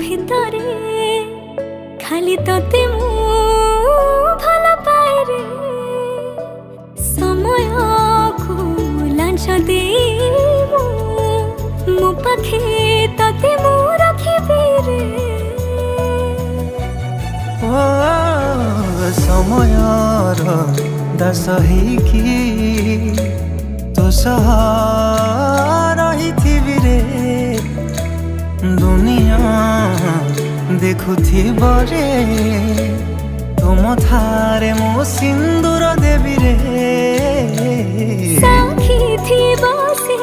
ভিতরে খালি তোতে মু ভাল পাଏ রে সময়କୁ ଲାଞ୍ଚ ଦେଇ ମୋ ପାଖେ ତତେ ମୁଁ ରଖିବି ରେ। ଓ ସମୟର ଦାସ ହେଇକି ତୋ ସହ ରହିଥିବି ରେ। ଦୁନିଆ ଦେଖୁଥିବ ରେ ତୁମ ଥାରେ ମୁଁ ସିନ୍ଦୁର ଦେବି ରେ। ସାକ୍ଷୀ ଥିବ ସେ